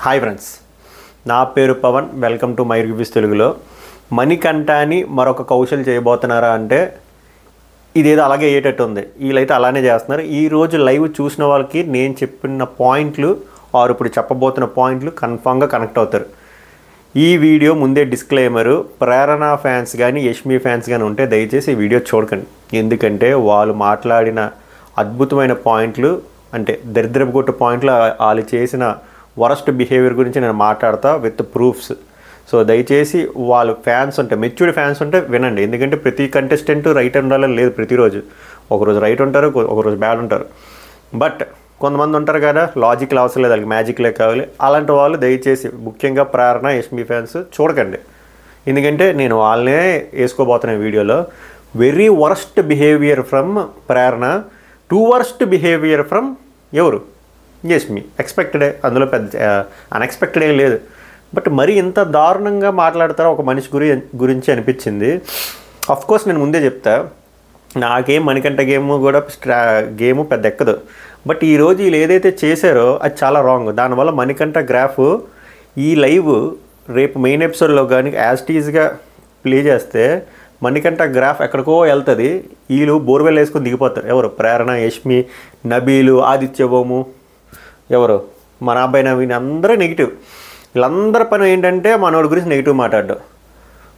Hi friends, నా పేరు Pawan. Welcome to my reviews తెలుగులో. మణికంఠని మరొక కౌశల్ చేయబోతున్నారా అంటే ఇదేదో అలాగే అయ్యేటట్టు ఉంది. వీళ్ళైతే అలానే చేస్తున్నారు. ఈరోజు లైవ్ చూసిన వాళ్ళకి నేను చెప్పిన పాయింట్లు ఆరు ఇప్పుడు చెప్పబోతున్న పాయింట్లు కన్ఫామ్గా కనెక్ట్ అవుతారు. ఈ వీడియో ముందే డిస్క్లైమరు, ప్రేరణ ఫ్యాన్స్ కానీ యష్మి ఫ్యాన్స్ కానీ ఉంటే దయచేసి ఈ వీడియో చూడకండి. ఎందుకంటే వాళ్ళు మాట్లాడిన అద్భుతమైన పాయింట్లు, అంటే దరిద్రపు కొట్టు పాయింట్లు, వాళ్ళు చేసిన వరస్ట్ బిహేవియర్ గురించి నేను మాట్లాడతా విత్ ప్రూఫ్స్. సో దయచేసి వాళ్ళు ఫ్యాన్స్ ఉంటే, మెచ్యూర్డ్ ఫ్యాన్స్ ఉంటే వినండి. ఎందుకంటే ప్రతి కంటెస్టెంట్ రైట్ ఉండాలని లేదు. ప్రతిరోజు ఒకరోజు రైట్ ఉంటారు, ఒకరోజు బ్యాడ్ ఉంటారు. బట్ కొంతమంది ఉంటారు కదా, లాజిక్లు అవసరం లేదు, వాళ్ళకి మ్యాజిక్లే కావాలి. అలాంటి వాళ్ళు దయచేసి ముఖ్యంగా ప్రేరణ యష్మి ఫ్యాన్స్ చూడకండి. ఎందుకంటే నేను వాళ్ళనే వేసుకోబోతున్న వీడియోలో. Very worst behaviour from Prerana, two worst behaviour from ఎవరు? యష్మి. ఎక్స్పెక్టెడే, అందులో పెద్ద అన్ఎక్స్పెక్టెడ్ ఏం లేదు. బట్ మరి ఇంత దారుణంగా మాట్లాడతారో ఒక మనిషి గురించి అనిపించింది. కోర్స్ నేను ముందే చెప్తా, నాకేం మణికంఠ గేము పెద్ద ఎక్కదు. బట్ ఈరోజు వీళ్ళు ఏదైతే చేశారో అది చాలా రాంగ్. దానివల్ల మణికంఠ గ్రాఫ్ ఈ లైవ్ రేపు మెయిన్ ఎపిసోడ్లో కానీ యాజ్ టీజ్గా ప్లే చేస్తే మణికంఠ గ్రాఫ్ ఎక్కడికో వెళ్తుంది. వీళ్ళు బోర్వెల్ వేసుకొని దిగిపోతారు. ఎవరు? ప్రేరణ, యష్మి, నబీలు, ఆదిత్యభోము, ఎవరు మన అబ్బాయి నవీన్, అందరూ నెగిటివ్. వీళ్ళందరి పని ఏంటంటే మనోడి గురించి నెగిటివ్ మాట్లాడడం.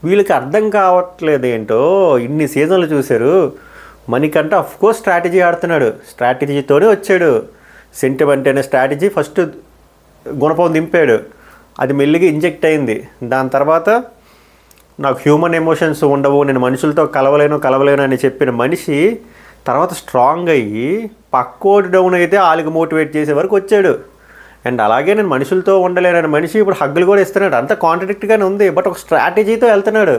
వీళ్ళకి అర్థం కావట్లేదు ఏంటో. ఇన్ని సీజన్లు చూశారు. మణికంఠ అఫ్కోర్స్ స్ట్రాటజీ ఆడుతున్నాడు, స్ట్రాటజీతోనే వచ్చాడు. సెంటిమెంట్ అనే స్ట్రాటజీ ఫస్ట్ గుణపం దింపాడు, అది మెల్లిగా ఇంజెక్ట్ అయింది. దాని తర్వాత నాకు హ్యూమన్ ఎమోషన్స్ ఉండవు, నేను మనుషులతో కలవలేను అని చెప్పిన మనిషి తర్వాత స్ట్రాంగ్ అయ్యి పక్కోటి డౌన్ అయితే వాళ్ళకి మోటివేట్ చేసే వరకు వచ్చాడు. అండ్ అలాగే నేను మనుషులతో ఉండలేనని మనిషి ఇప్పుడు హగ్గులు కూడా ఇస్తున్నాడు. అంత కాంట్రడిక్ట్గానే ఉంది. బట్ ఒక స్ట్రాటజీతో వెళ్తున్నాడు.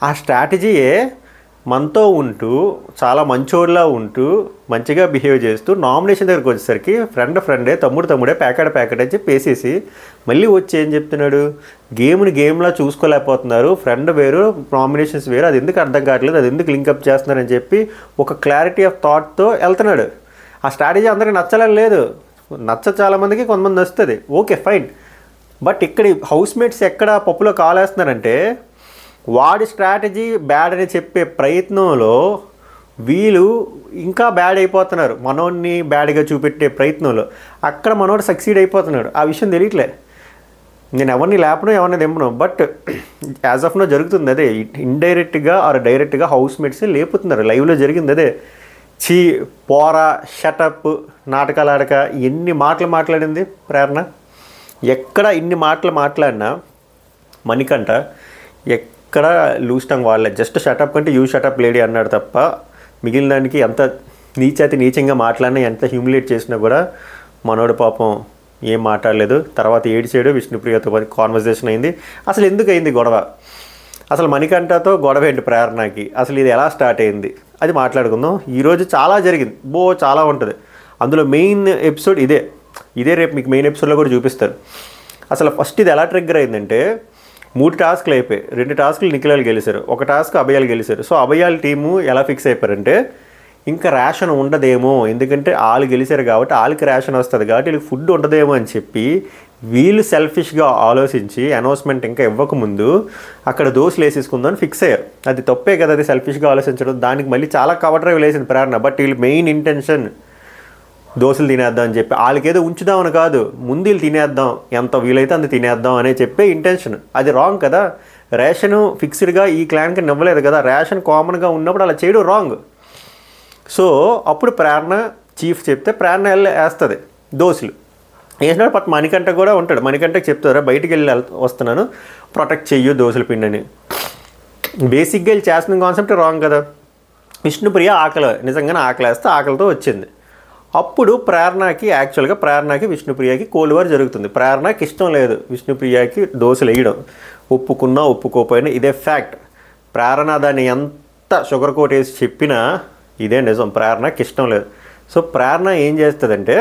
ఆ స్ట్రాటజీయే మనతో ఉంటూ చాలా మంచోడిలా ఉంటూ మంచిగా బిహేవ్ చేస్తూ నామినేషన్ దగ్గరికి వచ్చేసరికి ఫ్రెండే, తమ్ముడే, ప్యాకెట్ అని చెప్పి వేసేసి మళ్ళీ వచ్చి ఏం చెప్తున్నాడు? గేమ్లా చూసుకోలేకపోతున్నారు, ఫ్రెండ్ వేరు, నామినేషన్స్ వేరు, అది ఎందుకు అర్థం కావట్లేదు, అది ఎందుకు లింకప్ చేస్తున్నారని చెప్పి ఒక క్లారిటీ ఆఫ్ థాట్తో వెళ్తున్నాడు. ఆ స్ట్రాటజీ అందరికీ నచ్చలేదు లేదు, చాలామందికి కొంతమంది వస్తుంది, ఓకే ఫైన్. బట్ ఇక్కడ హౌస్మేట్స్ ఎక్కడ పప్పులో కాలేస్తున్నారంటే వాడి స్ట్రాటజీ బ్యాడ్ అని చెప్పే ప్రయత్నంలో వీళ్ళు ఇంకా బ్యాడ్ అయిపోతున్నారు. మనోడిని బ్యాడ్గా చూపెట్టే ప్రయత్నంలో అక్కడ మనోడు సక్సీడ్ అయిపోతున్నాడు. ఆ విషయం తెలియట్లే. నేను ఎవరిని లేపను, ఎవరిని దింపను. బట్ యాజ్ ఆఫ్ నో జరుగుతుంది అదే. ఇండైరెక్ట్గా ఆర్ డైరెక్ట్గా హౌస్మేట్స్ లేపుతున్నారు. లైవ్లో జరిగింది అదే. పోరా, షటప్, నాటకాలు ఆడక, ఎన్ని మాటలు మాట్లాడింది ప్రేరణ. ఎక్కడ ఇన్ని మాటలు మాట్లాడినా మణికంఠ ఎక్కడ లూజ్ టంగ్ వాడలేదు. జస్ట్ షటప్ కంటే యూ షటప్ లేడీ అన్నాడు తప్ప మిగిలిన దానికి ఎంత నీచంగా మాట్లాడినా, ఎంత హ్యూమిలేట్ చేసినా కూడా మనోడు పాపం ఏం మాట్లాడలేదు. తర్వాత ఏడిచాడు. విష్ణుప్రియతో కాన్వర్జేషన్ అయింది. అసలు ఎందుకు అయింది గొడవ? అసలు మణికంఠతో గొడవ ఏంటి ప్రేరణకి? అసలు ఇది ఎలా స్టార్ట్ అయింది అది మాట్లాడుకుందాం. ఈరోజు చాలా జరిగింది, చాలా ఉంటుంది. అందులో మెయిన్ ఎపిసోడ్ ఇదే రేపు మీకు మెయిన్ ఎపిసోడ్లో కూడా చూపిస్తారు. అసలు ఫస్ట్ ఇది ఎలా ట్రిగ్గర్ అయిందంటే, 3 టాస్క్లు అయిపోయి 2 టాస్క్లు నిఖిలాలు గెలిచారు, 1 టాస్క్ అభయాలు గెలిచారు. సో అభయాల టీము ఎలా ఫిక్స్ అయిపోయారంటే ఇంకా రేషన్ ఉండదేమో, ఎందుకంటే వాళ్ళు గెలిచారు కాబట్టి వాళ్ళకి రేషన్ వస్తుంది కాబట్టి వీళ్ళకి ఫుడ్ ఉండదేమో అని చెప్పి వీళ్ళు సెల్ఫిష్గా ఆలోచించి అనౌన్స్మెంట్ ఇంకా ఇవ్వకముందు అక్కడ దోశలు వేసేసుకుందామని ఫిక్స్ అయ్యారు. అది తప్పే కదా, అది సెల్ఫిష్గా ఆలోచించడం. దానికి మళ్ళీ చాలా కవర్ డ్రైవ్ వేసింది ప్రేరణ. బట్ వీళ్ళు మెయిన్ ఇంటెన్షన్ దోశలు తినేద్దాం అని చెప్పి, వాళ్ళకేదో ఉంచుదామని కాదు, ముందు వీళ్ళు తినేద్దాం, ఎంత వీలైతే అంత తినేద్దాం అనే చెప్పే ఇంటెన్షన్. అది రాంగ్ కదా. రేషన్ ఫిక్స్డ్గా ఈ క్లాన్కి ఇవ్వలేదు కదా. రేషన్ కామన్గా ఉన్నప్పుడు అలా చేయడం రాంగ్. సో అప్పుడు ప్రేరణ చీఫ్ చెప్తే ప్రేరణ వేస్తుంది దోశలు వేసినాడు. బట్ మణికంఠ కూడా ఉంటాడు. మణికంఠకి చెప్తారా బయటికి వెళ్ళి వస్తున్నాను, ప్రొటెక్ట్ చెయ్యు దోశల పిండిని. బేసిక్గా వెళ్ళి చేస్తున్న కాన్సెప్ట్ రాంగ్ కదా. విష్ణుప్రియ నిజంగానే ఆకలేస్తే ఆకలితో వచ్చింది. అప్పుడు ప్రేరణకి విష్ణుప్రియకి కోల్వార్ జరుగుతుంది. ప్రేరణకి ఇష్టం లేదు విష్ణుప్రియకి దోశలు వేయడం. ఒప్పుకున్నా ఒప్పుకోపోయినా ఇదే ఫ్యాక్ట్. ప్రేరణ దాన్ని ఎంత షుగర్ కోట్ వేసి చెప్పినా ఇదే నిజం. ప్రేరణకి ఇష్టం లేదు. సో ప్రేరణ ఏం చేస్తుందంటే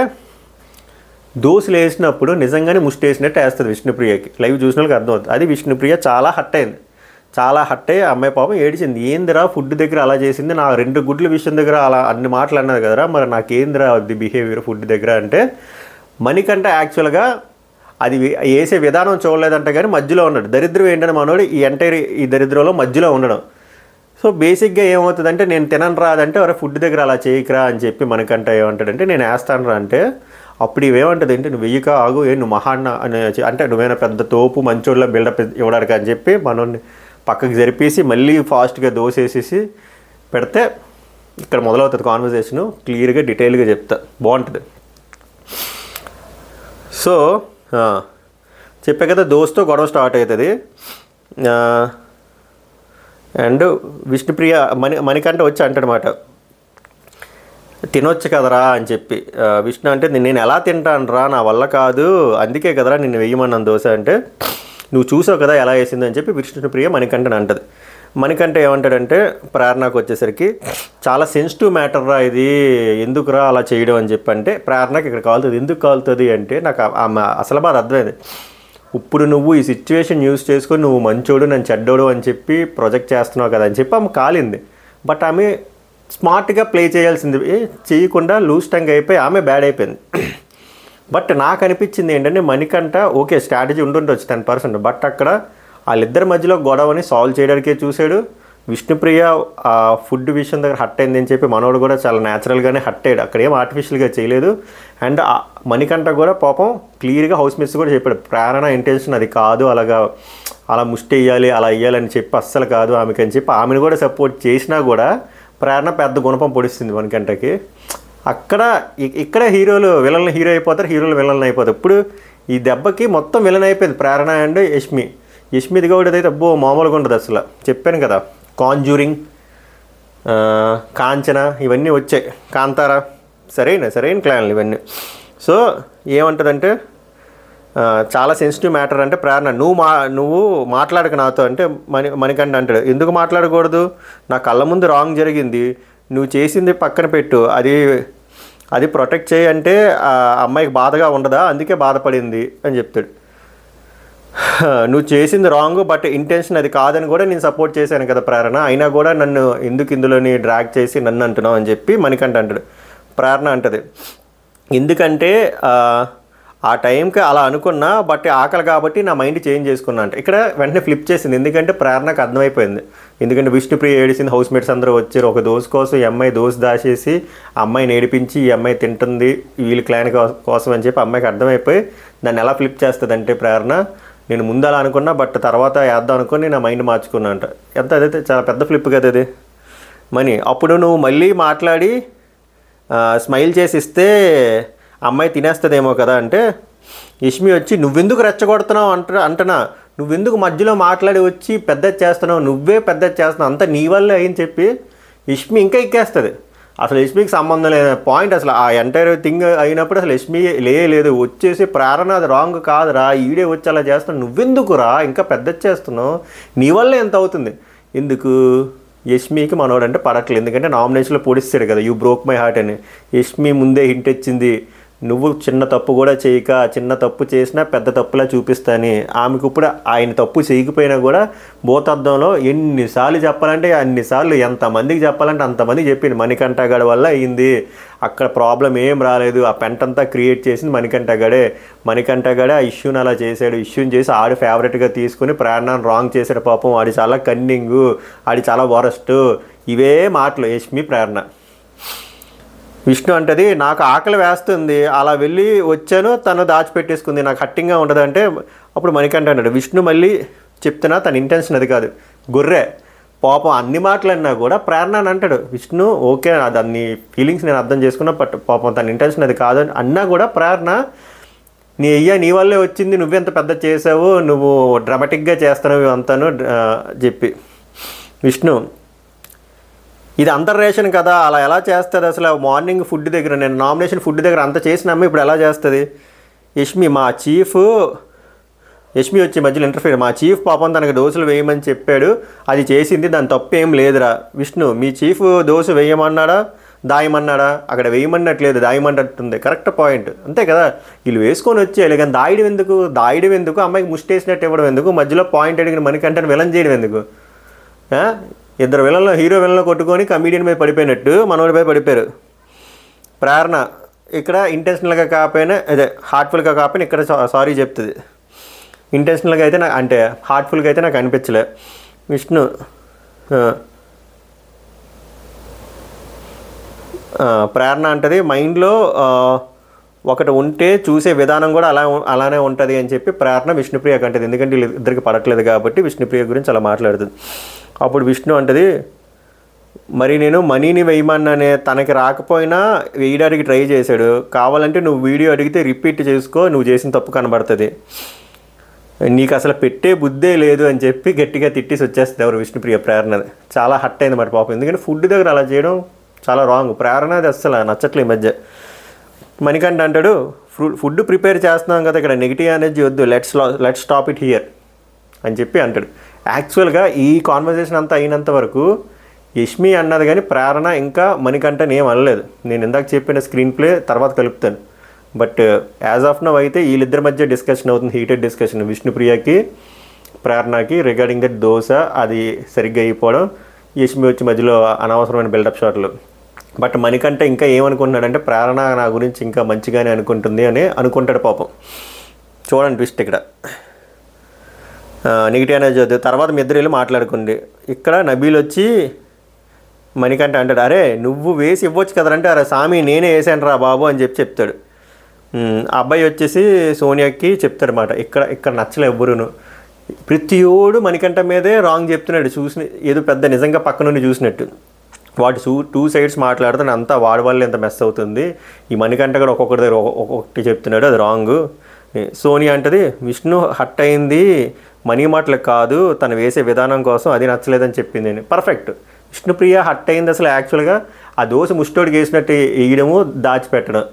దోశలు వేసినప్పుడు నిజంగానే ముష్టి వేసినట్టు వేస్తుంది విష్ణుప్రియకి. లైవ్ చూసిన వాళ్ళకి అర్థమవుతుంది. అది విష్ణుప్రియ చాలా హట్ అయింది. చాలా హట్ అయ్యి అమ్మాయి పాపం ఏడిచింది. ఏందిరా ఫుడ్ దగ్గర అలా చేసింది, నా 2 గుడ్ల విషయం దగ్గర అలా అన్ని మాటలు అన్నది కదరా, మరి నాకేందిరా అది బిహేవియర్ ఫుడ్ దగ్గర అంటే, మణికంఠ యాక్చువల్గా అది వేసే విధానం చూడలేదంట కానీ మధ్యలో ఉన్నాడు. దరిద్రం ఏంటంటే మనోడు ఈ దరిద్రంలో మధ్యలో ఉండడం. సో బేసిక్గా ఏమవుతుందంటే నేను తినను రాదంటే ఎవరో ఫుడ్ దగ్గర అలా చేయకరా అని చెప్పి మనకంట ఏమంటాడంటే నేను వేస్తాను రా అంటే అప్పుడు ఇవేమంటుంది అంటే నువ్వు వెయ్యిక ఆగు నువ్వు మహాన్న అని అంటే నువ్వేనా పెద్ద తోపు మంచోళ్ళ బిల్డప్ ఇవ్వడానికి అని చెప్పి మనోడిని పక్కకి జరిపేసి మళ్ళీ ఫాస్ట్గా దోశ వేసేసి పెడితే ఇక్కడ మొదలవుతుంది కాన్వర్జేషను. క్లియర్గా డీటెయిల్గా చెప్తా, బాగుంటుంది. సో చెప్పే కదా దోస్తో గొడవ స్టార్ట్ అవుతుంది. అండ్ విష్ణుప్రియ మణికంఠ వచ్చి అంటాడనమాట తినొచ్చు కదరా అని చెప్పి. విష్ణు అంటే నేను ఎలా తింటాను రా, నా వల్ల కాదు, అందుకే కదరా నిన్ను వెయ్యమన్నాను దోశ అంటే నువ్వు చూసావు కదా ఎలా వేసింది అని చెప్పి విష్ణుప్రియ మణికంఠని అంటది. మణికంఠ ఏమంటాడంటే ప్రేరణకు వచ్చేసరికి చాలా సెన్సిటివ్ మ్యాటర్ రా ఇది, ఎందుకురా అలా చేయడం అని చెప్పి అంటే ప్రేరణకి ఇక్కడ కాలుతుంది. ఎందుకు కాలుతుంది అంటే నాకు అసలు బాధ అర్థమైంది. ఇప్పుడు నువ్వు ఈ సిచ్యువేషన్ యూజ్ చేసుకొని నువ్వు మంచోడు నన్ను చెడ్డోడు అని చెప్పి ప్రొజెక్ట్ చేస్తున్నావు కదా అని చెప్పి ఆమె కాలింది. బట్ ఆమె స్మార్ట్గా ప్లే చేయాల్సింది చేయకుండా లూజ్ టంగ్ అయిపోయి ఆమె బ్యాడ్ అయిపోయింది. బట్ నాకు అనిపించింది ఏంటంటే మణికంఠ ఓకే స్ట్రాటజీ ఉండుండొచ్చు 10%, బట్ అక్కడ వాళ్ళిద్దరి మధ్యలో గొడవని సాల్వ్ చేయడానికే చూశాడు. విష్ణుప్రియ ఆ ఫుడ్ విషయం దగ్గర హట్ అయింది అని చెప్పి మనోడు కూడా చాలా న్యాచురల్గానే హట్ అయ్యాడు, అక్కడ ఏం ఆర్టిఫిషియల్గా చేయలేదు. అండ్ మణికంఠ కూడా పాపం క్లియర్గా హౌస్ మేట్స్ కూడా చెప్పాడు ప్రేరణ ఇంటెన్షన్ అది కాదు, అలా ముష్టి వేయాలి అలా వేయాలని చెప్పి అస్సలు కాదు ఆమెకి అని చెప్పి ఆమెను కూడా సపోర్ట్ చేసినా కూడా ప్రేరణ పెద్ద గుణపం పొడిస్తుంది మణికంఠకి. ఇక్కడ హీరోలు విలన్లు హీరో అయిపోతారు, హీరోలు విలన్లు అయిపోతారు. ఇప్పుడు ఈ దెబ్బకి మొత్తం విలన్ అయిపోయింది ప్రేరణ అండ్ యష్మిది కూడా అయితే అబ్బో మామూలుగా ఉండదు అసలు. చెప్పాను కదా కాంజూరింగ్, కాంచన ఇవన్నీ వచ్చాయి, కాంతారా సరైన క్లాన్లు ఇవన్నీ. సో ఏమంటుందంటే చాలా సెన్సిటివ్ మ్యాటర్ అంటే ప్రేరణ నువ్వు మాట్లాడక నాతో అంటే మణికంఠ అంటాడు ఎందుకు మాట్లాడకూడదు, నా కళ్ళ ముందు రాంగ్ జరిగింది, నువ్వు చేసింది పక్కన పెట్టు, అది ప్రొటెక్ట్ చేయి అంటే ఆ అమ్మాయికి బాధగా ఉండదా, అందుకే బాధపడింది అని చెప్తాడు. నువ్వు చేసింది రాంగ్ బట్ ఇంటెన్షన్ అది కాదని కూడా నేను సపోర్ట్ చేశాను కదా ప్రేరణ, అయినా కూడా నన్ను ఎందుకు ఇందులోని డ్రాగ్ చేసి నన్ను అంటున్నావు అని చెప్పి మణికంఠ అంటాడు. ప్రేరణ అంటది ఎందుకంటే ఆ టైంకి అలా అనుకున్నా బట్ ఆకలి కాబట్టి నా మైండ్ చేంజ్ చేసుకున్నా అంటే ఇక్కడ వెంటనే ఫ్లిప్ చేసింది. ఎందుకంటే ప్రేరణకు అర్థమైపోయింది, ఎందుకంటే విష్ణుప్రియ ఏడిసింది, హౌస్ మేట్స్ అందరూ వచ్చారు, ఒక దోశ కోసం ఈ అమ్మాయి దోశ దాచేసి అమ్మాయిని ఏడిపించి ఈ అమ్మాయి తింటుంది వీళ్ళ క్లాన్ కోసం అని చెప్పి అమ్మాయికి అర్థమైపోయి దాన్ని ఎలా ఫ్లిప్ చేస్తుంది అంటే ప్రేరణ నేను ముందు అలా అనుకున్నా బట్ తర్వాత వేద్దాం అనుకుని నా మైండ్ మార్చుకున్నా అంట. ఎంత అదైతే చాలా పెద్ద ఫ్లిప్ కదా అది మనీ. అప్పుడు నువ్వు మళ్ళీ మాట్లాడి స్మైల్ చేసి ఇస్తే అమ్మాయి తినేస్తుందేమో కదా అంటే యష్మి వచ్చి నువ్వెందుకు రెచ్చగొడుతున్నావు అంటనా, నువ్వెందుకు మధ్యలో మాట్లాడి వచ్చి పెద్ద చేస్తున్నావు, నువ్వే పెద్ద చేస్తున్నావు, అంతా నీ వల్లే అయ్యని చెప్పి యష్మి ఇంకా ఎక్కేస్తుంది. అసలు యష్మికి సంబంధం లేని పాయింట్ అసలు ఆ ఎంటైర్ థింగ్ అయినప్పుడు అసలు యష్మి లేదు వచ్చేసి ప్రేరణ అది రాంగ్ కాదురా, ఈడే వచ్చి అలా చేస్తున్నావు, నువ్వెందుకురా ఇంకా పెద్ద చేస్తున్నావు, నీ వల్లే ఎంత అవుతుంది. ఎందుకు యష్మికి మనోడంటే పడట్లేదు, ఎందుకంటే నామినేషన్లో పొడిస్తాడు కదా యూ బ్రోక్ మై హార్ట్ అని. యష్మి ముందే హింట్ ఇచ్చింది నువ్వు చిన్న తప్పు కూడా చేయక, చిన్న తప్పు చేసినా పెద్ద తప్పులా చూపిస్తాని. ఆమెకు ఇప్పుడు ఆయన తప్పు చేయకపోయినా కూడా భూతద్దంలో ఎన్నిసార్లు చెప్పాలంటే అన్నిసార్లు, ఎంతమందికి చెప్పాలంటే అంతమందికి చెప్పింది. మణికంఠ గడ వల్ల అయింది, అక్కడ ప్రాబ్లం ఏం రాలేదు, ఆ పెంటంతా క్రియేట్ చేసింది మణికంఠ గడే. మణికంఠ గడే ఆ ఇష్యూని అలా చేశాడు, ఇష్యూని చేసి ఆడు ఫేవరెట్గా తీసుకుని ప్రేరణను రాంగ్ చేశాడు. పాపం ఆడి చాలా కన్నింగు, ఆడి చాలా వరస్ట్, ఇవే మాటలు యష్మి ప్రేరణ. విష్ణు అంటది నాకు ఆకలి వేస్తుంది అలా వెళ్ళి వచ్చాను, తను దాచిపెట్టేసుకుంది, నాకు హట్టింగ్గా ఉండదు అంటే అప్పుడు మణికంఠ అంటాడు విష్ణు మళ్ళీ చెప్తున్నా తన ఇంటెన్షన్ అది కాదు, గొర్రె పాపం అన్ని మాటలన్నా కూడా ప్రేరణ అని అంటాడు. విష్ణు ఓకే దాన్ని ఫీలింగ్స్ నేను అర్థం చేసుకున్నా బట్ పాపం తన ఇంటెన్షన్ అది కాదు అన్నా కూడా ప్రేరణ నీ వల్లే వచ్చింది, నువ్వెంత పెద్ద చేసావు, నువ్వు డ్రామాటిక్గా చేస్తున్నావు అంతాను చెప్పి. విష్ణు ఇది అంతర్రేషన్ కదా అలా ఎలా చేస్తుంది అసలు, మార్నింగ్ ఫుడ్ దగ్గర నేను నామినేషన్ ఫుడ్ దగ్గర అంత చేసినాము ఇప్పుడు ఎలా చేస్తుంది. యష్మి వచ్చి మధ్యలో ఇంటర్ఫియర్, మా చీఫ్ పాపం తనకు దోశలు వేయమని చెప్పాడు, అది చేసింది, దాని తప్పు ఏం లేదురా. విష్ణు మీ చీఫ్ దోశ వేయమన్నాడా దాయమన్నాడా, అక్కడ వేయమన్నట్లేదు దాయమన్నట్టుంది, కరెక్ట్ పాయింట్ అంతే కదా. వీళ్ళు వేసుకొని వచ్చేయాలి కానీ దాయడం ఎందుకు, అమ్మాయికి ముష్టేసినట్టు ఇవ్వడం ఎందుకు, మధ్యలో పాయింట్ అడిగిన మణికంఠని విలన్ చేయడం ఎందుకు. ఇద్దరు హీరో విలన్లో కొట్టుకొని కమీడియన్ మీద పడిపోయినట్టు మనోడిపై పడిపోయారు. ప్రేరణ ఇక్కడ ఇంటెన్షనల్గా కాకపోయినా అదే హార్ట్ఫుల్గా కాకపోయినా ఇక్కడ సారీ చెప్తుంది. ఇంటెన్షనల్గా అయితే నాకు అంటే హార్ట్ఫుల్గా అయితే నాకు అనిపించలే. విష్ణు ప్రేరణ అంటది మైండ్లో ఒకటి ఉంటే చూసే విధానం కూడా అలానే ఉంటుంది అని చెప్పి ప్రేరణ విష్ణుప్రియకి అంటది. ఎందుకంటే వీళ్ళిద్దరికి పడట్లేదు కాబట్టి విష్ణుప్రియ గురించి అలా మాట్లాడుతుంది. అప్పుడు విష్ణు అంటది, మరి నేను మనీని వేయమన్నానే, తనకి రాకపోయినా వేయడానికి ట్రై చేశాడు, కావాలంటే నువ్వు వీడియో అడిగితే రిపీట్ చేసుకో, నువ్వు చేసిన తప్పు కనబడుతుంది, నీకు అసలు పెట్టే బుద్ధే లేదు అని చెప్పి గట్టిగా తిట్టేసి వచ్చేస్తుంది ఎవరు విష్ణుప్రియ ప్రేరణది. చాలా హట్ అయింది మాట పాపం. ఎందుకంటే ఫుడ్ దగ్గర అలా చేయడం చాలా రాంగ్. ప్రేరణ అది అస్సలు నచ్చట్లే ఈ మధ్య. మణికంఠ అంటాడు, ఫుడ్ ప్రిపేర్ చేస్తున్నాం కదా, ఇక్కడ నెగిటివ్ ఎనర్జీ వద్దు, లెట్స్ స్టాప్ ఇట్ హియర్ అని చెప్పి అంటాడు. యాక్చువల్గా ఈ కాన్వర్జేషన్ అంతా అయినంత వరకు యష్మి అన్నది కానీ ప్రేరణ ఇంకా మణికంఠని ఏం అనలేదు. నేను ఇందాక చెప్పిన స్క్రీన్ ప్లే తర్వాత కలుపుతాను. బట్ యాజ్ ఆఫ్ నవ్ అయితే వీళ్ళిద్దరి మధ్య డిస్కషన్ అవుతుంది, హీటెడ్ డిస్కషన్ విష్ణుప్రియకి ప్రేరణకి రిగార్డింగ్ దట్ దోశ అది సరిగ్గా అయిపోవడం, యష్మి వచ్చి మధ్యలో అనవసరమైన బిల్డప్ షాట్లు. బట్ మణికంఠ ఇంకా ఏమనుకుంటున్నాడంటే ప్రేరణ నా గురించి ఇంకా మంచిగానే అనుకుంటుంది అని అనుకుంటాడు పాపం. చూడండి ట్విస్ట్ ఇక్కడ. నెగిటివ్ అనేది చదువు తర్వాత మీ ఇద్దరు వెళ్ళి మాట్లాడుకోండి. ఇక్కడ నబీల్ వచ్చి మణికంఠ అంటాడు, అరే నువ్వు వేసి ఇవ్వచ్చు కదంటే, అరే సామి నేనే వేసాను రా బాబు అని చెప్తాడు. ఆ అబ్బాయి వచ్చేసి సోనియాకి చెప్తాడు మాట, ఇక్కడ నచ్చలే ఎవ్వరును, ప్రతియోడు మణికంఠ మీదే రాంగ్ చెప్తున్నాడు, చూసిన ఏదో పెద్ద నిజంగా పక్క నుండి చూసినట్టు. వాటి టూ సైడ్స్ మాట్లాడుతాను, అంతా వాడి వల్ల ఎంత మెస్ అవుతుంది, ఈ మణికంఠ కూడా ఒక్కొక్కటి దగ్గర ఒక్కొక్కటి చెప్తున్నాడు, అది రాంగ్. సోనియా అంటది, విష్ణు హట్ అయింది మనీ మాటలకు కాదు, తను వేసే విధానం కోసం, అది నచ్చలేదని చెప్పింది నేను. పర్ఫెక్ట్. విష్ణుప్రియ హట్ అయింది అసలు యాక్చువల్గా ఆ దోశ ముష్టోడికి వేసినట్టు వేయడము, దాచిపెట్టడం.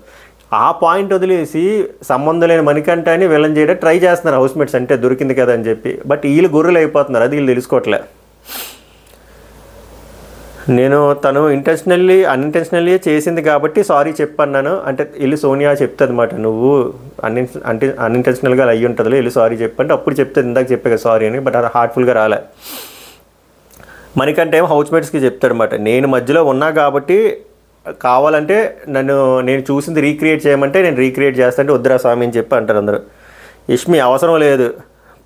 ఆ పాయింట్ వదిలేసి సంబంధం లేని మణికంఠని విలన్ చేయడం ట్రై చేస్తున్నారు హౌస్మేట్స్, అంటే దొరికింది కదా అని చెప్పి. బట్ వీళ్ళు గొర్రెలు అయిపోతున్నారు, అది వీళ్ళు తెలుసుకోవట్లే. నేను తను అన్ఇంటెన్షనల్లీ చేసింది కాబట్టి సారీ చెప్పన్నాను అంటే వెళ్ళి సోనియా చెప్తుంది అనమాట, నువ్వు అన్ఇంటెన్షనల్గా అయ్యి ఉంటుందిలే, వెళ్ళి సారీ చెప్పంటే అప్పుడు చెప్తుంది, ఇందాక చెప్పే కదా సారీ అని. బట్ అది హార్ట్ఫుల్గా రాలే. మణికంఠ ఏమో హౌస్మేట్స్కి చెప్తాడు అనమాట, నేను మధ్యలో ఉన్నా కాబట్టి కావాలంటే నేను చూసింది రీక్రియేట్ చేయమంటే నేను రీక్రియేట్ చేస్తా అంటే వద్దురా స్వామి అని చెప్పి అంటారు అందరూ. యష్మి అవసరం లేదు.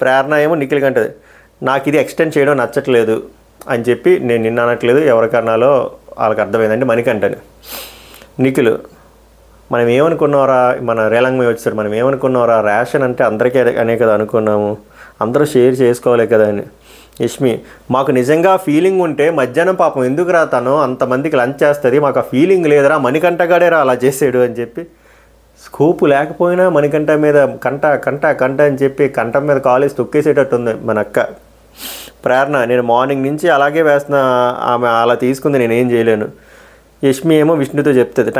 ప్రేరణ ఏమో నిఖిల్కి అంటది, నాకు ఇది ఎక్స్టెండ్ చేయడం నచ్చట్లేదు అని చెప్పి నేను నిన్న అనట్లేదు, ఎవరికన్నాలో వాళ్ళకి అర్థమైందండి మణికంఠని. నిఖిల్, మనం ఏమనుకున్నారా, మన రేలంగమే వచ్చారు, మనం ఏమనుకున్నారా రేషన్ అంటే అందరికీ అనే కదా అనుకున్నాము, అందరూ షేర్ చేసుకోవాలి కదా అని. యష్మి, మాకు నిజంగా ఫీలింగ్ ఉంటే మధ్యాహ్నం పాపం ఎందుకు రా తను అంతమందికి లంచ్ చేస్తుంది, మాకు ఆ ఫీలింగ్ లేదురా, మణికంఠగాడేరా అలా చేసాడు అని చెప్పి. స్కోపు లేకపోయినా మణికంఠ మీద కంట అని చెప్పి కంఠం మీద కాలేజ్ తొక్కేసేటట్టు ఉంది మన అక్క. ప్రేరణ, నేను మార్నింగ్ నుంచి అలాగే వేస్తున్నా, ఆమె అలా తీసుకుంది, నేనేం చేయలేను. యష్మి ఏమో విష్ణుతో చెప్తుంది,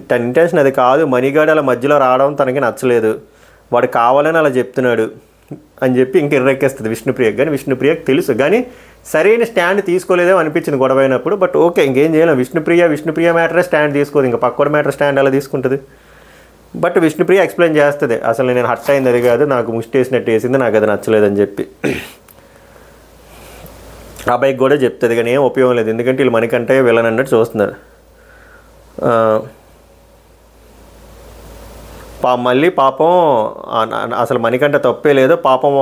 తన ఇంటెన్షన్ అది కాదు, మణిగాడు అలా మధ్యలో రావడం తనకి నచ్చలేదు, వాడు కావాలని అలా చెప్తున్నాడు అని చెప్పి ఇంక ఎర్రెక్కేస్తుంది విష్ణుప్రియకి. కానీ విష్ణుప్రియకి తెలుసు, కానీ సరైన స్టాండ్ తీసుకోలేదేమో అనిపించింది గొడవ అయినప్పుడు. బట్ ఓకే, ఇంకేం చేయలేం. విష్ణుప్రియ మ్యాటరే స్టాండ్ తీసుకోదు, ఇంకా పక్కోడి మ్యాటర్ స్టాండ్ అలా తీసుకుంటుంది. బట్ విష్ణుప్రియ ఎక్స్ప్లెయిన్ చేస్తుంది, అసలు నేను హట్ అయింది అది కాదు, నాకు ముష్టి వేసినట్టు వేసింది, నాకు అది నచ్చలేదని చెప్పి. ఆ అబ్బాయికి కూడా చెప్తుంది, కానీ ఏం ఉపయోగం లేదు, ఎందుకంటే వీళ్ళు మణికంఠ విలన్ అన్నట్టు చూస్తున్నారు. మళ్ళీ పాపం అసలు మణికంఠ తప్పే లేదు, పాపం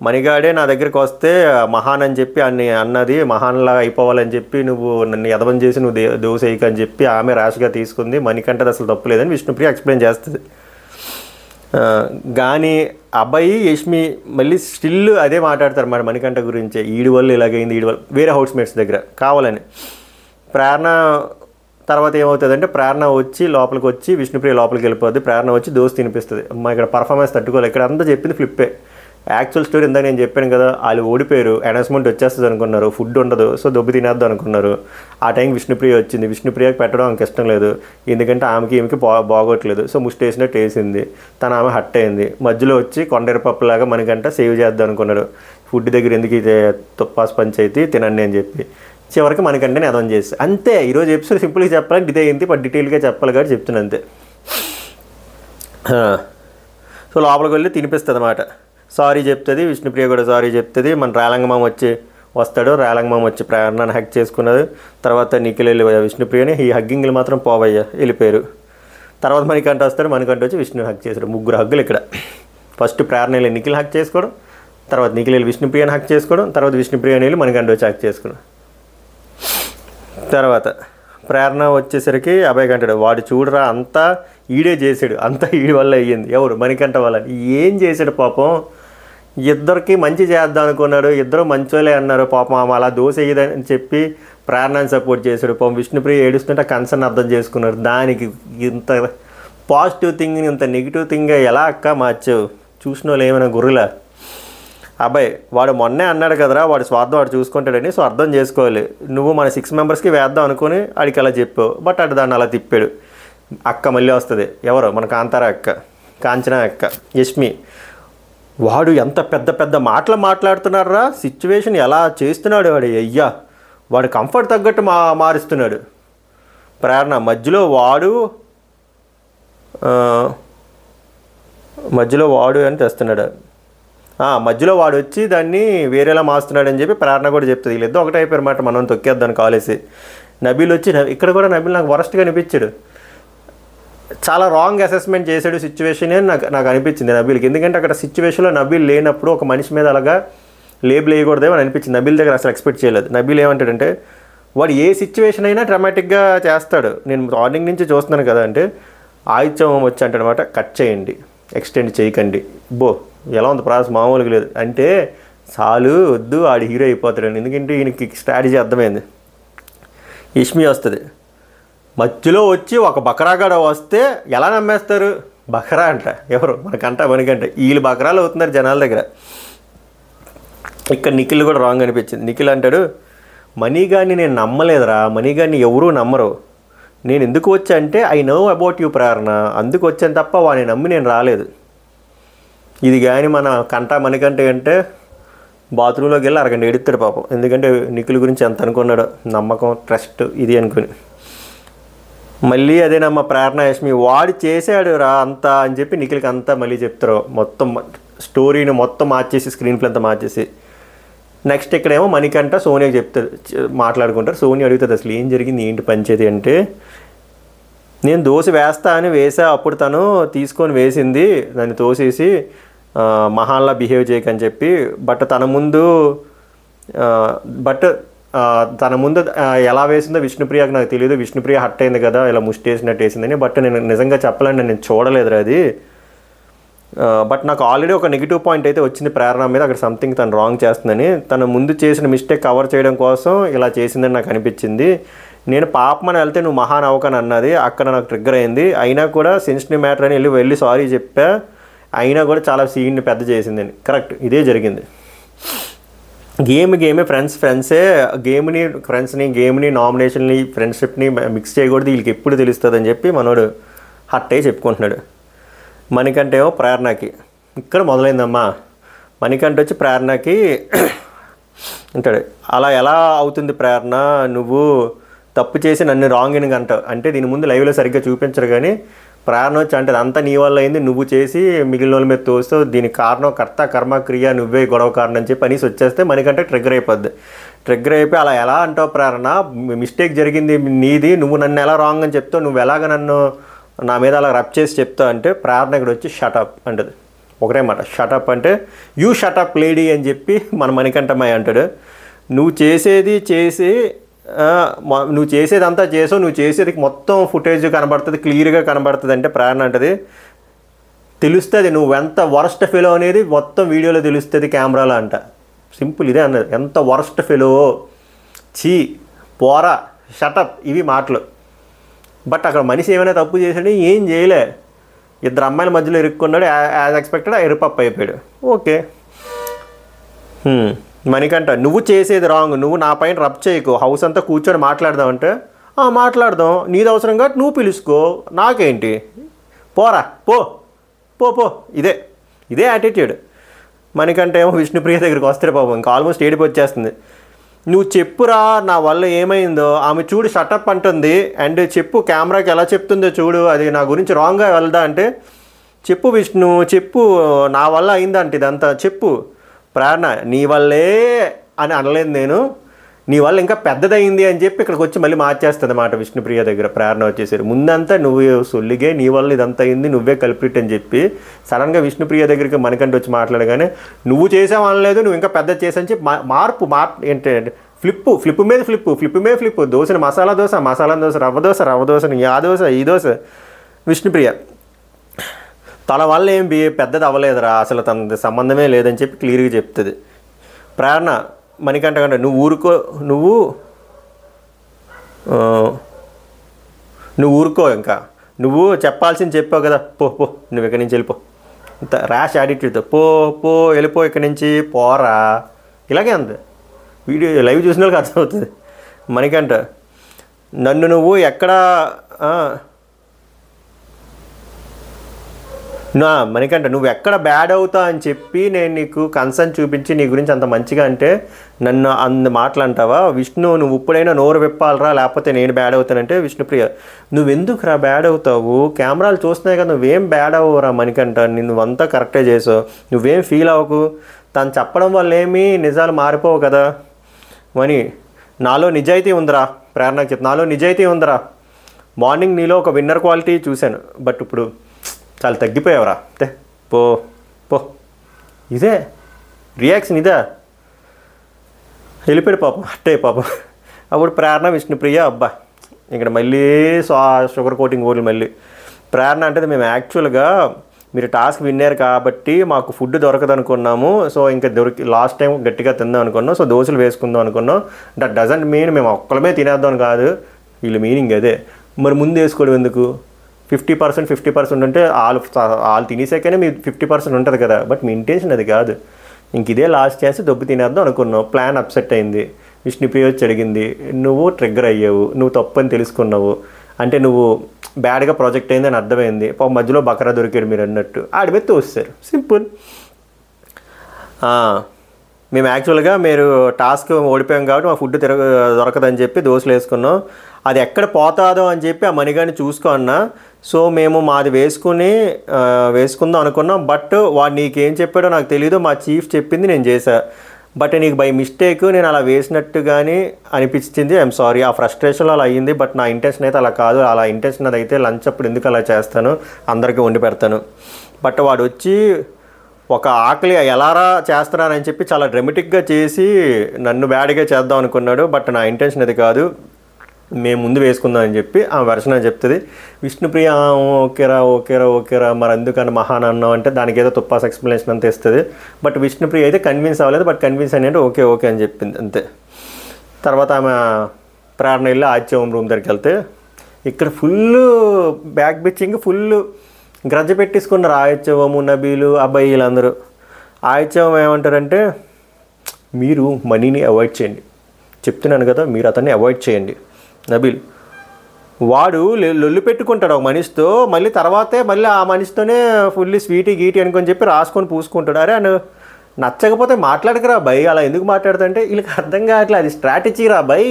మణిగాడే నా దగ్గరికి వస్తే మహాన్ అని చెప్పి అన్నది, మహాన్లా అయిపోవాలని చెప్పి నువ్వు నన్ను ఎదవం చేసి నువ్వు దోసేయకు అని చెప్పి ఆమె ర్యాష్గా తీసుకుంది, మణికంఠది అసలు తప్పు లేదని విష్ణుప్రియ ఎక్స్ప్లెయిన్ చేస్తుంది. కానీ అబ్బాయి యష్మి మళ్ళీ స్టిల్ అదే మాట్లాడతారు మరి మణికంఠ గురించే, ఈడి వల్ల ఇలాగైంది, ఈడి వల్ల వేరే హౌస్మేట్స్ దగ్గర కావాలని. ప్రేరణ తర్వాత ఏమవుతుందంటే ప్రేరణ వచ్చి లోపలికి వచ్చి విష్ణుప్రియ లోపలికి వెళ్ళిపోద్ది, ప్రేరణ వచ్చి దోశ తినిపిస్తుంది. అమ్మ ఇక్కడ పర్ఫార్మెన్స్ తట్టుకోలేదు, ఇక్కడ అంతా చెప్పింది ఫ్లిప్పే. యాక్చువల్ స్టోరీ ఇందాక నేను చెప్పాను కదా, వాళ్ళు ఓడిపోయారు, అనౌన్స్మెంట్ వచ్చేస్తుంది అనుకున్నారు, ఫుడ్ ఉండదు, సో దొబ్బి తినేద్దాం అనుకున్నారు. ఆ టైంకి విష్ణుప్రియ వచ్చింది, విష్ణుప్రియకి పెట్టడం ఆమెకి ఇష్టం లేదు, ఎందుకంటే ఈమెకి బాగోట్లేదు, సో ముష్టి వేసినట్టు వేసింది, ఆమె హట్ అయింది. మధ్యలో వచ్చి కొండెరపప్పులాగా మనకంట సేవ్ చేద్దాం అనుకున్నాడు, ఫుడ్ దగ్గర ఎందుకు ఇది తుప్పాస్ పంచాయితీ తినండి అని చెప్పి. చివరికి మనకంటే అర్థం చేసి అంతే. ఈరోజు ఎపిసోడ్ సింపుల్గా చెప్పాలంటే ఇదే అయింది, బట్ డీటెయిల్గా చెప్పాలి కాబట్టి చెప్తున్నాను అంతే. సో లోపలికి వెళ్ళి తినిపిస్తుంది అన్నమాట, సారీ చెప్తుంది విష్ణుప్రియ కూడా సారీ చెప్తుంది. మన రేలంగమామ వస్తాడు, రేలంగమామ వచ్చి ప్రేరణను హగ్ చేసుకున్నది. తర్వాత నిఖిల్ వెళ్ళి విష్ణుప్రియని ఈ హగ్గింగ్లు మాత్రం పోవయ్యా వెళ్ళిపోయారు. తర్వాత మణికంఠ వస్తాడు, మణికంఠ వచ్చి విష్ణు హక్ చేశాడు. 3 హగ్గులు ఇక్కడ. ఫస్ట్ ప్రేరణ వెళ్ళి నిఖిల్ హక్ చేసుకోవడం, తర్వాత నిఖిల్ వెళ్ళి విష్ణుప్రియని హక్ చేసుకోవడం, తర్వాత విష్ణుప్రియని వెళ్ళి మణికంఠ వచ్చి హక్ చేసుకోవడం. తర్వాత ప్రేరణ వచ్చేసరికి అభయ్ కంటాడు, వాడు చూడరా అంతా ఈడే చేశాడు, అంతా ఈడి వల్ల అయ్యింది. ఎవరు? మణికంఠ వల్ల. ఏం చేశాడు పాపం? ఇద్దరికి మంచి చేద్దాం అనుకున్నాడు, ఇద్దరు మంచోలే అన్నారు. పాపం ఆమె అలా దోశ వేయదని చెప్పి ప్రేరణని సపోర్ట్ చేశాడు. పాపం విష్ణుప్రియ ఏడుస్తుంటే కన్సర్న్ అర్థం చేసుకున్నాడు. దానికి ఇంత పాజిటివ్ థింగ్ని ఇంత నెగిటివ్ థింగ్గా ఎలా అక్క మార్చావు? చూసిన వాళ్ళు ఏమైనా గుర్రులా? అబ్బాయి వాడు మొన్నే అన్నాడు కదరా, వాడు స్వార్థం వాడు చూసుకుంటాడని. సో అర్థం చేసుకోవాలి. నువ్వు మన 6 మెంబర్స్కి వేద్దాం అనుకుని ఆడికి అలా చెప్పావు. బట్ అటు దాన్ని అలా తిప్పాడు. అక్క మళ్ళీ వస్తుంది. ఎవరు? మన కాంతార అక్క, కాంచనా అక్క, యష్మి. వాడు ఎంత పెద్ద పెద్ద మాటలు మాట్లాడుతున్నారా, సిచ్యువేషన్ ఎలా చేస్తున్నాడు వాడు. అయ్యా, వాడు కంఫర్ట్ తగ్గట్టు మారుస్తున్నాడు. ప్రేరణ మధ్యలో వాడు అని తెస్తున్నాడు. మధ్యలో వాడు వచ్చి దాన్ని వేరేలా మారుస్తున్నాడు అని చెప్పి ప్రేరణ కూడా చెప్తుంది. వీళ్ళిద్దరు ఒకటే అయిపోయారు మాట, మనం తొక్కేద్దాను కాలేసి. నబీల్ వచ్చి ఇక్కడ కూడా నబీల్ నాకు వరస్ట్గా అనిపించాడు. చాలా రాంగ్ అసెస్మెంట్ చేశాడు సిచ్యువేషన్ అని నాకు అనిపించింది నబీల్కి. ఎందుకంటే అక్కడ సిచ్యువేషన్లో నబీల్ లేనప్పుడు ఒక మనిషి మీద అలాగా లేబుల్ వేయకూడదేమో అని అనిపించింది. నబీల్ దగ్గర అసలు ఎక్స్పెక్ట్ చేయలేదు. నబీల్ ఏమంటాడంటే, వాడు ఏ సిచ్యువేషన్ అయినా డ్రామాటిక్గా చేస్తాడు. నేను మార్నింగ్ నుంచి చూస్తున్నాను కదా అంటే, ఆయుత్యం వచ్చి అంటే అనమాట, కట్ చేయండి, ఎక్స్టెండ్ చేయకండి. ఎలా ఉంది ప్రాసెస్? మామూలుగా లేదు అంటే చాలు వద్దు, ఆడు హీరో అయిపోతాడండి. ఎందుకంటే ఈయనకి స్ట్రాటజీ అర్థమైంది. యష్మి వస్తుంది మధ్యలో వచ్చి, ఒక బకరాగాడ వస్తే ఎలా నమ్మేస్తారు? బకరా అంట. ఎవరు? మనకంట వీళ్ళు బకరాలు అవుతున్నారు జనాల దగ్గర. ఇక్కడ నిఖిల్ కూడా రాంగ్ అనిపించింది. నిఖిల్ అంటాడు, మనీగాడిని నేను నమ్మలేదురా, మనీగాడిని ఎవరూ నమ్మరు. నేను ఎందుకు వచ్చా అంటే ఐ నో అబౌట్ యూ ప్రేరణ, అందుకు వచ్చాను తప్ప వాడిని నమ్మి నేను రాలేదు. ఇది కానీ మన మణికంఠ అంటే బాత్రూంలోకి వెళ్ళి అరగంట ఎడుతాడు పాపం. ఎందుకంటే నిఖిల్ గురించి ఎంత అనుకున్నాడో, నమ్మకం, ట్రస్ట్ ఇది అనుకుని. మళ్ళీ అదేనమ్మ ప్రేరణ యష్మి, వాడు చేశాడు రా అంతా అని చెప్పి నిఖిల్కి అంతా మళ్ళీ చెప్తారు. మొత్తం స్టోరీని మొత్తం మార్చేసి, స్క్రీన్ ప్లే అంతా మార్చేసి. నెక్స్ట్ ఇక్కడేమో మణికంఠ సోనియాకి చెప్తారు, మాట్లాడుకుంటారు. సోనియా అడుగుతుంది అసలు ఏం జరిగింది, ఏంటి పంచేది అంటే, నేను దోశ వేస్తా అని వేసా, అప్పుడు తను తీసుకొని వేసింది, దాన్ని తోసేసి మహాన్లా బిహేవ్ చేయకని చెప్పి. బట్ తన ముందు ఎలా వేసిందో విష్ణుప్రియకి నాకు తెలియదు. విష్ణుప్రియ హట్ అయింది కదా, ఇలా ముష్టి వేసినట్టు వేసిందని. బట్ నేను నిజంగా చెప్పాలంటే నేను చూడలేదురా అది. బట్ నాకు ఆల్రెడీ ఒక నెగిటివ్ పాయింట్ అయితే వచ్చింది ప్రేరణ మీద. అక్కడ సంథింగ్ తను రాంగ్ చేస్తుందని, తను ముందు చేసిన మిస్టేక్ కవర్ చేయడం కోసం ఇలా చేసిందని నాకు అనిపించింది. నేను పాపమని వెళ్తే నువ్వు మహాన్ అవ్వకని అన్నది, అక్కడ నాకు ట్రిగ్గర్ అయింది. అయినా కూడా సెన్సిటివ్ మ్యాటర్ అని వెళ్ళి సారీ చెప్పా, అయినా కూడా చాలా సీన్ని పెద్ద చేసిందని. కరెక్ట్, ఇదే జరిగింది. గేమే, ఫ్రెండ్సే గేమ్ని నామినేషన్ని ఫ్రెండ్షిప్ని మిక్స్ చేయకూడదు, వీళ్ళకి ఎప్పుడు తెలుస్తుంది అని చెప్పి మనోడు హట్ అయ్యి చెప్పుకుంటున్నాడు. మణికంఠ ఏమో ప్రేరణకి ఇక్కడ మొదలైందమ్మా. మణికంఠ వచ్చి ప్రేరణకి అంటాడు, అలా ఎలా అవుతుంది ప్రేరణ, నువ్వు తప్పు చేసి నన్ను రాంగ్ అని అంటావు అంటే. దీని ముందు లైవ్లో సరిగ్గా చూపించరు కానీ ప్రేరణ వచ్చి అంటే అదంతా నీ వల్ల అయింది, నువ్వు చేసి మిగిలిన వాళ్ళ మీద తోస్తూ దీనికి కారణం కర్త కర్మ క్రియ, నువ్వే గొడవ కారణం అని చెప్పి అనేసి వచ్చేస్తే మనకంటే ట్రిగ్గర్ అయిపోద్ది. ట్రిగ్గర్ అయిపోయి అలా ఎలా అంటావు ప్రేరణ, మిస్టేక్ జరిగింది నీది, నువ్వు నన్ను ఎలా రాంగ్ అని చెప్తావు, నువ్వు ఎలాగ నన్ను నా మీద అలా రబ్ చేసి చెప్తావు అంటే ప్రేరణ ఇక్కడ వచ్చి షటప్ అంటది. ఒకటే మాట, షటప్ అంటే యూ షటప్ లేడీ అని చెప్పి మన మణికంఠమయ్య అంటాడు. నువ్వు చేసేదంతా చేసావు, నువ్వు చేసేది మొత్తం ఫుటేజ్ కనబడుతుంది, క్లియర్గా కనబడుతుంది అంటే ప్రేరణ అంటది తెలుస్తుంది నువ్వు ఎంత వరస్ట్ ఫెలో అనేది మొత్తం వీడియోలో తెలుస్తుంది కెమెరాలో అంట. సింపుల్ ఇదే అన్నది, ఎంత వరస్ట్ ఫెలో, చీ, పోరా, షటప్, ఇవి మాటలు. బట్ అక్కడ మనిషి ఏమైనా తప్పు చేసాడు, ఏం చేయలే, ఇద్దరు అమ్మాయిల మధ్యలో ఇరుక్కున్నాడు, యాజ్ ఎక్స్పెక్టెడ్ ఎరుపప్పు అయిపోయాడు. ఓకే, మణికంఠ నువ్వు చేసేది రాంగ్, నువ్వు నా పైన రబ్ చేయకు, హౌస్ అంతా కూర్చొని మాట్లాడదాం అంటే మాట్లాడదాం, నీది అవసరంగా నువ్వు పిలుచుకో, నాకేంటి, పోరా, పో పో పో, ఇదే యాటిట్యూడ్. మణికంఠ ఏమో విష్ణుప్రియ దగ్గరికి వస్తే పాపం ఇంకా ఆల్మోస్ట్ ఏడిపి వచ్చేస్తుంది. నువ్వు చెప్పురా నా వల్ల ఏమైందో, ఆమె చూడు షటప్ అంటుంది, అండ్ చెప్పు కెమెరాకి ఎలా చెప్తుందో చూడు, అది నా గురించి రాంగ్గా వెళ్దా అంటే చెప్పు విష్ణు, చెప్పు నా వల్ల అయిందంటే ఇదంతా చెప్పు. ప్రేరణ నీ వల్లే అని అనలేదు నేను, నీ వల్ల ఇంకా పెద్దదయింది అని చెప్పి ఇక్కడికి వచ్చి మళ్ళీ మార్చేస్తుంది అన్నమాట విష్ణుప్రియ దగ్గర. ప్రేరణ వచ్చేసరి ముందంతా నువ్వు సొల్లిగే, నీ వల్ల ఇదంతా అయింది, నువ్వే కల్ప్రిట్ అని చెప్పి సడన్గా విష్ణుప్రియ దగ్గరికి మనకంటే వచ్చి మాట్లాడగానే నువ్వు చేసావు అనలేదు, నువ్వు ఇంకా పెద్ద చేసావని చెప్పి మార్పు ఏంటంటే ఫ్లిప్పు మీద ఫ్లిప్పు, దోశని మసాలా దోశ, రవ్వ దోశని ఆ దోశ ఈ దోశ. విష్ణుప్రియ తన వల్ల ఏం పెద్దది అవ్వలేదురా, అసలు తన సంబంధమే లేదని చెప్పి క్లియర్గా చెప్తుంది. ప్రేరణ మణికంఠ కంటే నువ్వు ఊరుకో, ఇంకా నువ్వు చెప్పాల్సింది చెప్పావు కదా, పో నువ్వు ఇక్కడి నుంచి వెళ్ళిపో. ఇంత ర్యాష్ యాటిట్యూడ్తో పో వెళ్ళిపో ఇక్కడి నుంచి పోరా, ఇలాగే ఉంది. వీడియో లైవ్ చూసిన వాళ్ళకి అర్థమవుతుంది. మణికంఠ నన్ను నువ్వు ఎక్కడ మణికంఠ నువ్వు ఎక్కడ బ్యాడ్ అవుతావు అని చెప్పి నేను నీకు కన్సర్న్ చూపించి నీ గురించి అంత మంచిగా అంటే నన్ను మాటలంటావా? విష్ణు నువ్వు ఇప్పుడైనా నోరు విప్పాలరా, లేకపోతే నేను బ్యాడ్ అవుతానంటే విష్ణుప్రియ నువ్వెందుకురా బ్యాడ్ అవుతావు, కెమెరాలు చూస్తున్నాయి కదా, నువ్వేం బ్యాడ్ అవ్వరా మణికంఠ, నువ్వంతా కరెక్టే చేసావు, నువ్వేం ఫీల్ అవ్వకు, తను చెప్పడం వల్ల ఏమీ నిజాలు మారిపోవు కదా. మని నాలో నిజాయితీ ఉందిరా, ప్రేరణకు చెప్తా, నాలో నిజాయితీ ఉందిరా, మార్నింగ్ నీలో ఒక విన్నర్ క్వాలిటీ చూశాను, బట్ ఇప్పుడు చాలా తగ్గిపోయావురా, పో ఇదే రియాక్షన్, ఇదే వెళ్ళిపోయాడు పాపం, అట్టే పాపం. అప్పుడు ప్రేరణ విష్ణుప్రియ అబ్బా ఇక్కడ మళ్ళీ షుగర్ కోటింగ్ ఓట్లు మళ్ళీ. ప్రేరణ అంటే మేము యాక్చువల్గా మీరు టాస్క్ విన్నారు కాబట్టి మాకు ఫుడ్ దొరకదు అనుకున్నాము, సో ఇంకా లాస్ట్ టైం గట్టిగా తిందాం అనుకున్నాం, సో దోశలు వేసుకుందాం అనుకున్నాం. దట్ డజంట్ మీన్ మేము ఒక్కలమే తినేద్దాం కాదు, వీళ్ళు మీనింగ్ అదే. మరి ముందు వేసుకోవడం ఎందుకు? 50% అంటే వాళ్ళు తినేసాకనే మీ 50% ఉంటుంది కదా, బట్ మీ ఇంటెన్షన్ అది కాదు. ఇంక ఇదే లాస్ట్ చేసి దొబ్బు తినేద్దాం అనుకున్నావు, ప్లాన్ అప్సెట్ అయింది, విష్ణుప్రియ వచ్చి అడిగింది, నువ్వు ట్రిగ్గర్ అయ్యావు, నువ్వు తప్పు అని తెలుసుకున్నావు, అంటే నువ్వు బ్యాడ్గా ప్రాజెక్ట్ అయింది అని అర్థమైంది, మధ్యలో బకరా దొరికాడు మీరు అన్నట్టు ఆడి మీద తోస్తారు, సింపుల్. మేము యాక్చువల్గా మీరు టాస్క్ ఓడిపోయాం కాబట్టి మా ఫుడ్ దొరకదని చెప్పి దోశలు వేసుకున్నాం, అది ఎక్కడ పోతాదో అని చెప్పి ఆ మణిగాని చూసుకో అన్నా, సో మేము మాది వేసుకుందాం అనుకున్నాం, బట్ వాడు నీకేం చెప్పాడో నాకు తెలియదు, మా చీఫ్ చెప్పింది నేను చేశా, బట్ నీకు బై మిస్టేక్ నేను అలా వేసినట్టుగానే అనిపించింది, ఐఎమ్ సారీ, ఆ ఫ్రస్ట్రేషన్లో అలా అయ్యింది, బట్ నా ఇంటెన్షన్ అయితే అలా కాదు, అలా ఇంటెన్షన్ అది అయితే లంచ్ అప్పుడు ఎందుకు అలా చేస్తాను, అందరికీ వండి పెడతాను. బట్ వాడు వచ్చి ఒక ఆకలి ఎలారా చేస్తున్నానని చెప్పి చాలా డ్రమటిక్గా చేసి నన్ను బ్యాడ్గా చేద్దాం అనుకున్నాడు, బట్ నా ఇంటెన్షన్ అది కాదు, మేము ముందు వేసుకుందాం అని చెప్పి ఆ వెర్షన్ అని చెప్తుంది. విష్ణుప్రియ ఓకేరా మరి అందుకని మహాన్ అన్నాం అంటే దానికి ఏదో తుప్పాస్ ఎక్స్ప్లెనేషన్ అంతా ఇస్తుంది, బట్ విష్ణుప్రియ అయితే కన్విన్స్ అవ్వలేదు, బట్ కన్విన్స్ అని అంటే ఓకే అని చెప్పింది అంతే. తర్వాత ఆమె ప్రేరణ వెళ్ళి ఆదిత్యం రూమ్ దగ్గరికి వెళ్తే ఇక్కడ full back bitching, full గ్రజ్జ పెట్టేసుకున్నారు ఆదిత్యము, Nabeel, అబ్బాయి వీళ్ళందరూ. ఆదిత్యం ఏమంటారంటే మీరు మనీని అవాయిడ్ చేయండి, చెప్తున్నాను కదా, మీరు అతన్ని అవాయిడ్ చేయండి. నబీల్ వాడు లొల్లు పెట్టుకుంటాడు ఒక మనిషితో, మళ్ళీ తర్వాతే మళ్ళీ ఆ మనిషితోనే ఫుల్లీ స్వీటీ గీటీ అనుకొని చెప్పి రాసుకొని పూసుకుంటాడు. అరే నచ్చకపోతే మాట్లాడకరా బై, అలా ఎందుకు మాట్లాడుతుంటే వీళ్ళకి అర్థం కావట్లేదు, అది స్ట్రాటజీ రా బై,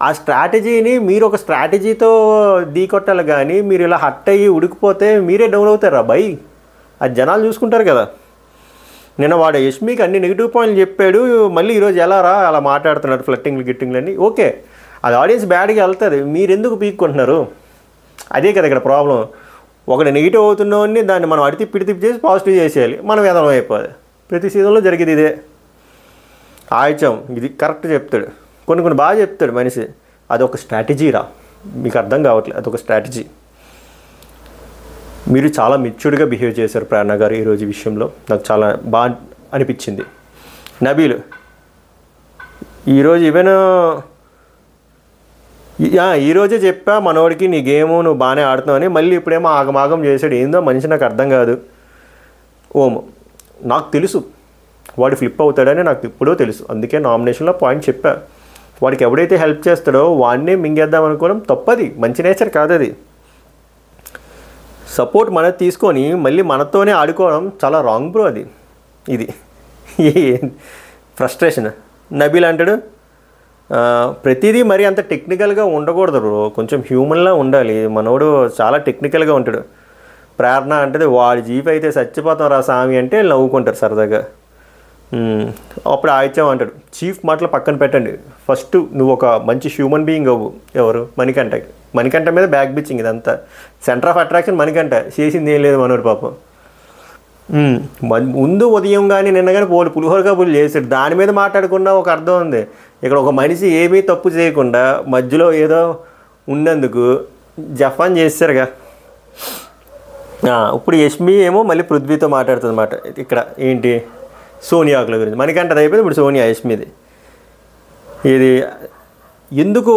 ఆ స్ట్రాటజీని మీరు ఒక స్ట్రాటజీతో కొట్టాలి కానీ మీరు ఇలా హట్ అయ్యి ఉడికిపోతే మీరే డౌన్ అవుతారా బై, అది జనాలు చూసుకుంటారు కదా. నిన్న వాడు యష్మికి అన్ని నెగిటివ్ పాయింట్లు చెప్పాడు, మళ్ళీ ఈరోజు ఎలా రా అలా మాట్లాడుతున్నాడు, ఫ్లట్టింగ్లు గిట్టింగ్లు అన్నీ ఓకే, అది ఆడియన్స్ బ్యాడ్గా వెళ్తుంది, మీరు ఎందుకు పీక్కుంటున్నారు, అదే కదా ఇక్కడ ప్రాబ్లం. ఒకటి నెగిటివ్ అవుతున్నవన్నీ దాన్ని మనం అడితిప్పి చేసి పాజిటివ్ చేసేయాలి, మనం ఎదనం అయిపోదు. ప్రతి సీజన్లో జరిగేది ఇదే. ఆయిచాం ఇది కరెక్ట్ చెప్తాడు, కొన్ని బాగా చెప్తాడు మనిషి, అదొక స్ట్రాటజీ రా, మీకు అర్థం కావట్లేదు, అదొక స్ట్రాటజీ. మీరు చాలా మెచ్యూర్డ్గా బిహేవ్ చేశారు ప్రేరణ గారు ఈరోజు విషయంలో, నాకు చాలా బాగా అనిపించింది. నబీల్ ఈరోజు ఈవెన్ ఈరోజే చెప్పా మనోడికి నీ గేము నువ్వు బాగానే ఆడుతున్నావు అని, మళ్ళీ ఇప్పుడేమో ఆగమాగం చేశాడు, ఏందో మనిషి నాకు అర్థం కాదు. ఓము నాకు తెలుసు వాడు ఫ్లిప్ అవుతాడని నాకు ఎప్పుడో తెలుసు, అందుకే నామినేషన్లో పాయింట్ చెప్పా, వాడికి ఎవడైతే హెల్ప్ చేస్తాడో వాడినే మింగేద్దాం అనుకోవడం తప్పది, మంచి నేచర్ కాదు అది. సపోర్ట్ మనది తీసుకొని మళ్ళీ మనతోనే ఆడుకోవడం చాలా రాంగ్ బ్రో, అది ఇది ఫ్రస్ట్రేషన్. నబీల్ అంటాడు ప్రతిదీ మరి అంత టెక్నికల్గా ఉండకూడదు బ్రో, కొంచెం హ్యూమన్లా ఉండాలి, మనోడు చాలా టెక్నికల్గా ఉంటాడు. ప్రేరణ అంటే వాడి జీప్ అయితే చచ్చిపోతాం రా స్వామి అంటే నవ్వుకుంటారు సరదాగా. అప్పుడు ఆయిత్యం అంటాడు, చీఫ్ మాటలు పక్కన పెట్టండి, ఫస్ట్ నువ్వు ఒక మంచి హ్యూమన్ బీయింగ్ అవ్వు. ఎవరు? మణికంఠ మీద బ్యాక్ బిచ్చింగ్ ఇదంతా. సెంటర్ ఆఫ్ అట్రాక్షన్ మణికంఠ, చేసింది ఏం లేదు మనోడు పాపం. ముందు ఉదయం కానీ నిన్న కానీ పులిహోర కబుర్లు చేశాడు, దాని మీద మాట్లాడుకున్న ఒక అర్థం ఉంది. ఇక్కడ ఒక మనిషి ఏమీ తప్పు చేయకుండా మధ్యలో ఏదో ఉన్నందుకు జఫాన్ చేశారుగా. ఇప్పుడు యష్మి ఏమో మళ్ళీ పృథ్వీతో మాట్లాడుతుంది అన్నమాట. ఇక్కడ ఏంటి, సోనియాకుల గురించి. మణికంఠది అయిపోయింది, ఇప్పుడు సోనియా యష్మిది. ఇది ఎందుకు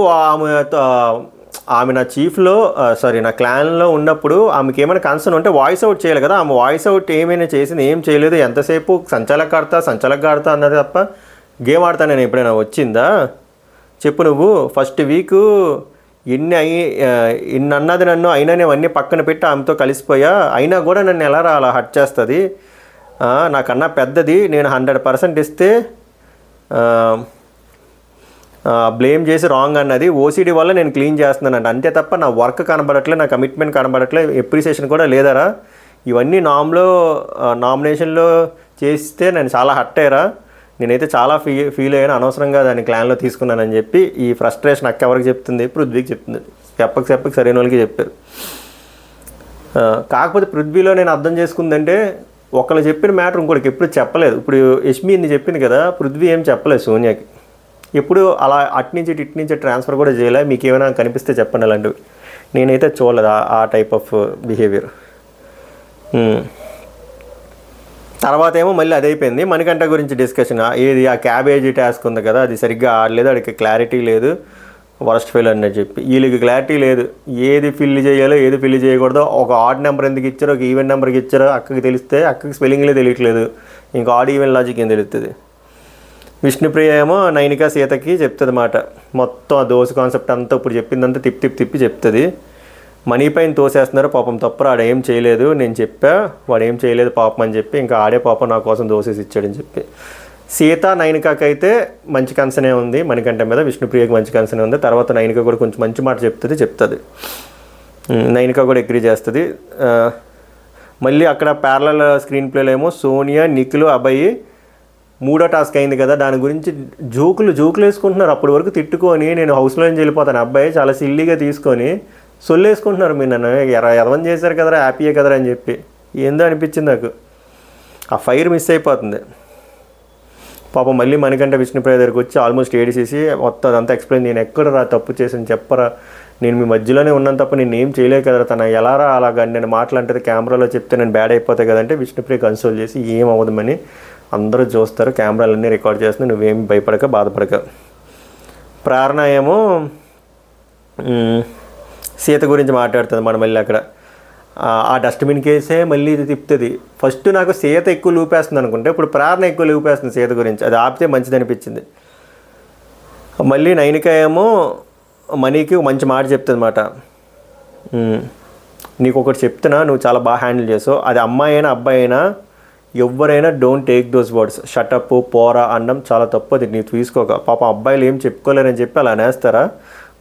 ఆమె నా చీఫ్లో నా క్లాన్లో ఉన్నప్పుడు ఆమెకి ఏమైనా కన్సర్న్ ఉంటే వాయిస్ అవుట్ చేయాలి కదా. ఆమె వాయిస్ అవుట్ ఏమైనా చేసింది, ఏం చేయలేదు. ఎంతసేపు సంచాలక్ ఆడతా అన్నది తప్ప గేమ్ ఆడతా నేను ఎప్పుడైనా వచ్చిందా చెప్పు. నువ్వు ఫస్ట్ వీక్ ఎన్ని అన్నది నన్ను, అయినా నేను అన్నీ పక్కన పెట్టి ఆమెతో కలిసిపోయా, అయినా కూడా నన్ను ఎలా అలా హట్ చేస్తుంది. నాకన్నా పెద్దది, నేను 100% ఇస్తే బ్లేమ్ చేసి రాంగ్ అన్నది. ఓసీడీ వల్ల నేను క్లీన్ చేస్తున్నానంట, అంతే తప్ప నా వర్క్ కనబడట్లే, నా కమిట్మెంట్ కనబడట్లే, ఎప్రిసియేషన్ కూడా లేదరా. ఇవన్నీ నామినేషన్లో చేస్తే నేను చాలా హట్ అయ్యారా, నేనైతే చాలా ఫీల్ అయ్యాను, అనవసరంగా దాన్ని క్లాన్లో తీసుకున్నానని చెప్పి ఈ ఫ్రస్ట్రేషన్ అక్క ఎవరికి చెప్తుంది? పృథ్వీకి చెప్తుంది. చెప్పక సరైన వాళ్ళకి చెప్పారు. కాకపోతే పృథ్వీలో నేను అర్థం చేసుకుందంటే, ఒకళ్ళు చెప్పిన మ్యాటర్ ఇంకోటికి ఎప్పుడు చెప్పలేదు. ఇప్పుడు యష్మి ఇన్ని చెప్పింది కదా, పృథ్వీ ఏం చెప్పలేదు సోనియాకి. ఎప్పుడు అలా ఇటు నుంచి ట్రాన్స్ఫర్ కూడా చేయలే. మీకు ఏమైనా కనిపిస్తే చెప్పండి అలాంటివి. నేనైతే చూడలేదు ఆ టైప్ ఆఫ్ బిహేవియర్. తర్వాత ఏమో మళ్ళీ అది అయిపోయింది. మణికంఠ గురించి డిస్కషన్. ఆ క్యాబేజీ టాస్క్ ఉంది కదా, అది సరిగ్గా ఆడలేదు, వాడికి క్లారిటీ లేదు, వరస్ట్ ఫెయిల్ అని చెప్పి. వీళ్ళకి క్లారిటీ లేదు, ఏది ఫిల్ చేయాలో ఏది ఫిల్ చేయకూడదో. ఒక ఆడ్ నెంబర్ ఎందుకు ఇచ్చారో, ఒక ఈవెన్ నెంబర్కి ఇచ్చారో అక్కకి తెలిస్తే, అక్కకి స్పెల్లింగ్లే తెలియట్లేదు, ఇంకా ఆడ్ ఈవెన్ లాజిక్ ఏం తెలుస్తుంది. విష్ణుప్రియ ఏమో నైనిక సీతకి చెప్తుంది అన్నమాట. మొత్తం ఆ దోశ కాన్సెప్ట్ అంతా ఇప్పుడు చెప్పిందంతా తిప్పి చెప్తుంది. మనీ పైన తోసేస్తున్నారు, పాపం తప్పరు, ఆడేం చేయలేదు, నేను చెప్పా వాడు ఏం చేయలేదు పాపం అని చెప్పి, ఇంకా ఆడే పాపం నా కోసం దోసేసి ఇచ్చాడని చెప్పి. సీత నైనికకి అయితే మంచి కన్సర్నే ఉంది మణికంఠ మీద, విష్ణుప్రియకి మంచి కన్సర్నే ఉంది. తర్వాత నైనిక కూడా కొంచెం మంచి మాట చెప్తుంది. నైనిక కూడా అగ్రీ చేస్తుంది. మళ్ళీ అక్కడ ప్యారలల్ స్క్రీన్ ప్లేలో ఏమో సోనియా, నిఖిల్, అభయ్ మూడో టాస్క్ అయింది కదా, దాని గురించి జోకులు వేసుకుంటున్నారు. అప్పటి వరకు తిట్టుకొని నేను హౌస్లో నుంచి వెళ్ళిపోతాను, అబ్బాయి చాలా సిల్లీగా తీసుకొని సొల్లేసుకుంటున్నారు. మీరు నన్ను ఎదవని చేశారు కదరా, హ్యాపీయే కదరా అని చెప్పి. ఏందో అనిపించింది నాకు, ఆ ఫైర్ మిస్ అయిపోతుంది. పాపం మళ్ళీ మణికంఠ విష్ణుప్రియ దగ్గరికి వచ్చి ఆల్మోస్ట్ ఏడిసేసి మొత్తం అదంతా ఎక్స్ప్లెయిన్, నేను ఎక్కడరా తప్పు చేసాను చెప్పరా, నేను మీ మధ్యలోనే ఉన్నాను తప్ప నేను ఏం చేయలేదు కదరా, తన ఎలారా అలాగా నేను మాట్లాంటది కెమెరాలో చెప్తే నేను బ్యాడ్ అయిపోతాయి కదంటే విష్ణుప్రియ కన్సోల్ చేసి ఏం అవ్వదమని, అందరూ చూస్తారు, కెమెరాలన్నీ రికార్డ్ చేస్తున్నాయి, నువ్వేం భయపడక బాధపడక. ప్రేరణ ఏమో సీత గురించి మాట్లాడుతుంది. మనం మళ్ళీ అక్కడ ఆ డస్ట్బిన్ కేసే మళ్ళీ ఇది తిప్పుతుంది. ఫస్ట్ నాకు సీత ఎక్కువ లూపేస్తుంది అనుకుంటే, ఇప్పుడు ప్రేరణ ఎక్కువ లూపేస్తుంది సీత గురించి, అది ఆపితే మంచిది అనిపించింది. మళ్ళీ నైనిక ఏమో మనీకి మంచి మాట చెప్తుంది అన్నమాట. నీకు ఒకటి చెప్తున్నా, నువ్వు చాలా బాగా హ్యాండిల్ చేసావు, అది అమ్మాయి అయినా అబ్బాయి అయినా ఎవరైనా don't take those words, shut up పోరా అనడం చాలా తప్పు, అది నీవు తీసుకోక. పాపం అబ్బాయిలు ఏం చెప్పుకోలేరని చెప్పి అలా అనేస్తారా,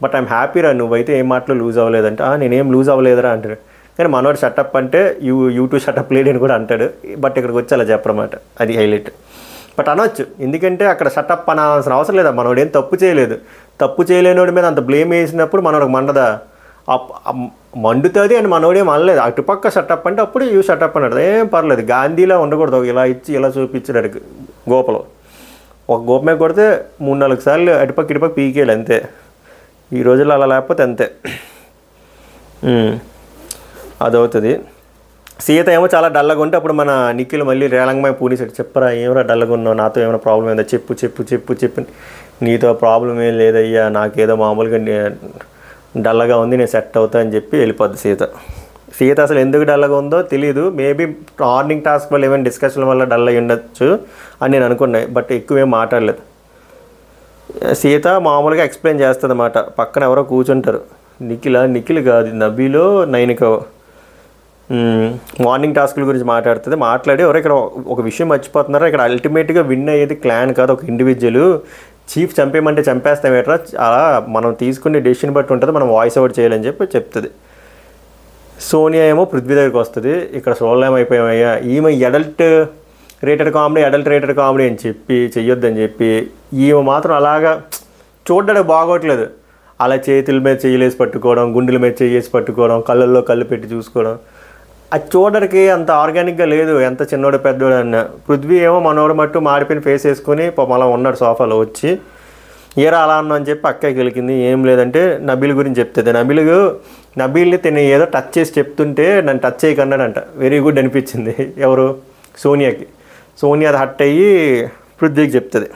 బట్ ఐఎమ్ హ్యాపీరా నువ్వైతే ఏం మాటలు లూజ్ అవ్వలేదంటే, నేనేం లూజ్ అవ్వలేదురా అంటాడు. కానీ మనోడు షటప్ అంటే యూ టూ షటప్ లేడీ అని కూడా అంటాడు, బట్ ఇక్కడికి వచ్చి అలా చెప్పరన్నమాట, అది హైలైట్. బట్ అనొచ్చు, ఎందుకంటే అక్కడ షటప్ అనాల్సిన అవసరం లేదా, మనోడు ఏం తప్పు చేయలేదు. తప్పు చేయలేనోడి మీద అంత బ్లేమ్ వేసినప్పుడు మనోడికి మండదా, మండుతుంది అని మనోడేం అనలేదు. అటుపక్క షటప్ అంటే అప్పుడు యూ షటప్ అన్నాడు, ఏం పర్లేదు. గాంధీలా ఉండకూడదు, ఇలా ఇచ్చి ఇలా చూపించాడు గోపలో. ఒక గోపమే కొడితే 3-4 సార్లు అటుపక్క ఇటుపక్క పీకేయాలి అంతే. ఈ రోజుల్లో అలా లేకపోతే అంతే, అదవుతుంది. సీత ఏమో చాలా డల్లగా ఉంటే అప్పుడు మన నిఖిల్ మళ్ళీ రేలంగమై పూనిసాడు, చెప్పరా ఏమరా డల్లగా ఉన్నావు, నాతో ఏమైనా ప్రాబ్లం ఏందో చెప్పు. నీతో ప్రాబ్లం ఏం లేదయ్యా, నాకేదో మామూలుగా డల్లగా ఉంది, నేను సెట్ అవుతా అని చెప్పి వెళ్ళిపోద్ది సీత అసలు ఎందుకు డల్లగా ఉందో తెలియదు. మేబీ మార్నింగ్ టాస్క్ వల్ల ఏమైనా డిస్కషన్ వల్ల డల్ అయ్యి ఉండొచ్చు అని నేను అనుకున్నాను, బట్ ఎక్కువేం మాట్లాడలేదు. సీత మామూలుగా ఎక్స్ప్లెయిన్ చేస్తుంది అన్నమాట. పక్కన ఎవరో కూర్చుంటారు, నిఖిల్ కాదు, నబీలో నైనిక మార్నింగ్ టాస్క్ల గురించి మాట్లాడి ఎవరో ఇక్కడ ఒక విషయం మర్చిపోతున్నారో, ఇక్కడ అల్టిమేట్గా విన్ అయ్యేది క్లాన్ కాదు, ఒక ఇండివిజువల్. చీఫ్ చంపేయమంటే చంపేస్తాం ఏట్రా, అలా మనం తీసుకునే డెసిషన్ బట్టి ఉంటుంది, మనం వాయిస్ అవుట్ చేయాలని చెప్పి చెప్తుంది. సోనియా ఏమో పృథ్వీ దగ్గరికి వస్తుంది, ఇక్కడ సోల్లేం అయిపోయామయ్యా, ఈమె adult rated comedy, adult rated comedy అని చెప్పి చెయ్యొద్దని చెప్పి ఈమె మాత్రం అలాగా చూడడానికి బాగోట్లేదు. అలా చేతుల మీద చెయ్యలేసి పట్టుకోవడం, గుండెల మీద చెయ్యేసి పట్టుకోవడం, కళ్ళల్లో కళ్ళు పెట్టి చూసుకోవడం, అది చూడడానికి అంత ఆర్గానిక్గా లేదు. ఎంత చిన్నోడు పెద్దోడు అన్న. పృథ్వీ ఏమో మనోడు మట్టు మాడిపోయిన ఫేస్ వేసుకొని పాపం అలా ఉన్నాడు సోఫాలో. వచ్చి ఏరా అలా అన్నా అని చెప్పి అక్కకి గెలికింది. ఏం లేదంటే నబీల్ గురించి చెప్తుంది. నబీల్ని తిని ఏదో టచ్ చేసి చెప్తుంటే నన్ను టచ్ చేయకన్నాడంట. వెరీ గుడ్ అనిపించింది. ఎవరు? సోనియాకి. సోనియా అది హట్ అయ్యి పృథ్వీకి చెప్తుంది.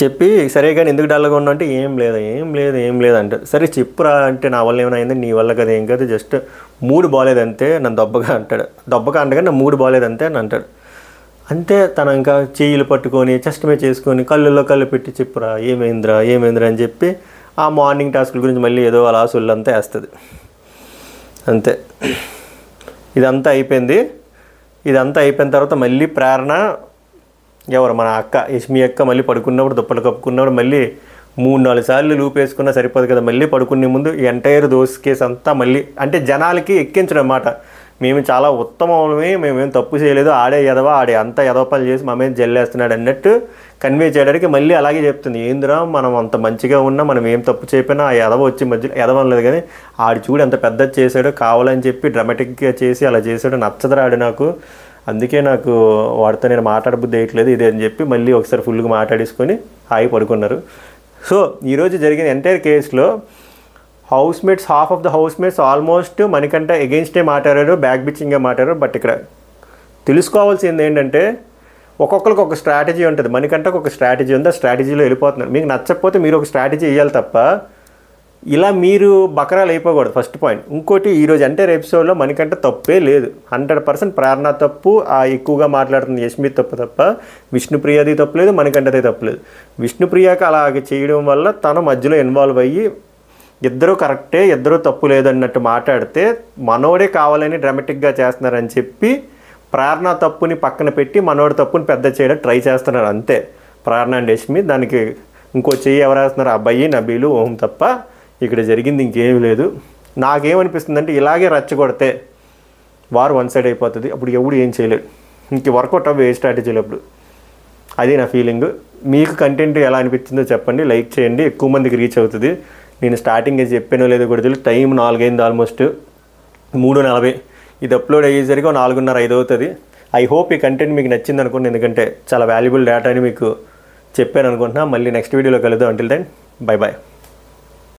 చెప్పి సరే కానీ ఎందుకు డల్గా ఉన్నా అంటే ఏం లేదు అంటే సరే చెప్పురా అంటే నా వల్ల ఏమైనా అయింది, నీ వల్ల కదా ఏం కాదు, జస్ట్ మూడు బాగాలేదంతే, నన్ను దెబ్బగా అంటాడు. దెబ్బగా అంటగా నా మూడు బాగాలేదంతే అని అంటాడు. అంతే. తను ఇంకా చెయ్యిలు పట్టుకొని చెస్ట్ మీద చేసుకొని కళ్ళల్లో కళ్ళు పెట్టి చెప్పురా ఏమైందిరా అని చెప్పి ఆ మార్నింగ్ టాస్క్ల గురించి మళ్ళీ ఏదో అలా సొల్లంతా వేస్తుంది. అంతే. ఇదంతా అయిపోయిన తర్వాత మళ్ళీ ప్రేరణ ఎవరు మన అక్క యష్మి అక్క మళ్ళీ పడుకున్నప్పుడు దుప్పలు కప్పుకున్నప్పుడు మళ్ళీ 3-4 సార్లు లూప్ వేసుకున్నా సరిపోదు కదా. మళ్ళీ పడుకునే ముందు ఈ ఎంటైర్ దోస్ కేసు అంతా మళ్ళీ అంటే జనాలకి ఎక్కించడం అన్నమాట. మేము చాలా ఉత్తమమే, మేమేం తప్పు చేయలేదు, ఆడే అంత ఎదవ పనులు చేసి మా మీద జల్లేస్తున్నాడు అన్నట్టు కన్వే చేయడానికి మళ్ళీ అలాగే చెప్తుంది. ఏందిరా మనం అంత మంచిగా ఉన్నా, మనం ఏం తప్పు చేయకపోయినా ఆ ఎదవ వచ్చి మధ్యలో ఎదవనలేదు కానీ ఆడు చూడు ఎంత పెద్దది చేశాడో, కావాలని చెప్పి డ్రామాటిక్గా చేసి అలా చేశాడు, నచ్చదురా ఆడు నాకు, అందుకే నాకు వాడితో నేను మాట్లాడబుద్ధి వేయట్లేదు ఇదే అని చెప్పి మళ్ళీ ఒకసారి ఫుల్గా మాట్లాడేసుకొని హాయి పడుకున్నారు. సో ఈరోజు జరిగిన ఎంటైర్ కేసులో half of the house mates almost మనకంటే ఎగెయిన్స్టే మాట్లాడారు, బ్యాక్ బిచ్చింగ్గా మాట్లాడారు. బట్ ఇక్కడ తెలుసుకోవాల్సింది ఏంటంటే ఒక్కొక్కరికి ఒక స్ట్రాటజీ ఉంటుంది. మనకంటే ఒక స్ట్రాటజీ ఉంది, ఆ స్ట్రాటజీలో వెళ్ళిపోతున్నారు. మీకు నచ్చకపోతే మీరు ఒక స్ట్రాటజీ వేయాలి తప్ప ఇలా మీరు బకరాలు అయిపోకూడదు. First point. ఇంకోటి ఈరోజు ఎంటైర్ ఎపిసోడ్లో మనకంటే తప్పే లేదు. 100% ప్రేరణ తప్పు, ఆ ఎక్కువగా మాట్లాడుతుంది యష్మి తప్ప విష్ణుప్రియది తప్పులేదు, మనకంటదే తప్పులేదు. విష్ణుప్రియకి అలాగే చేయడం వల్ల తను మధ్యలో ఇన్వాల్వ్ అయ్యి ఇద్దరు కరెక్టే, ఇద్దరు తప్పు లేదన్నట్టు మాట్లాడితే మనోడే కావాలని డ్రామాటిక్గా చేస్తున్నారని చెప్పి ప్రేరణ తప్పుని పక్కన పెట్టి మనోడి తప్పుని పెద్ద చేయడం ట్రై చేస్తున్నారు. అంతే ప్రేరణ అండ్ యష్మి. దానికి ఇంకో చెయ్యి ఎవరు వేస్తున్నారు? అబ్బాయి, నబీలు, ఓం తప్ప ఇక్కడ జరిగింది ఇంకేమీ లేదు. నాకేమనిపిస్తుందంటే ఇలాగే రచ్చగొడితే వారు వన్ సైడ్ అయిపోతుంది. అప్పుడు ఎవడు ఏం చేయలేడు. ఇంక వర్కౌట్ అవ్వ ఏ స్ట్రాటజీలు అప్పుడు. అది నా ఫీలింగ్. మీకు కంటెంట్ ఎలా అనిపించిందో చెప్పండి, లైక్ చేయండి, ఎక్కువ మందికి రీచ్ అవుతుంది. నేను స్టార్టింగ్ చెప్పానో లేదో కూడా తెలియదు. టైం 4 అయింది, ఆల్మోస్ట్ 3:40. ఇది అప్లోడ్ అయ్యేసరికి 4:30-5 అవుతుంది. ఐ హోప్ ఈ కంటెంట్ మీకు నచ్చింది అనుకోండి, ఎందుకంటే చాలా వాల్యుబుల్ డేటాని మీకు చెప్పాను అనుకుంటున్నా. మళ్ళీ నెక్స్ట్ వీడియోలో కలుద్దాం. Until then bye bye.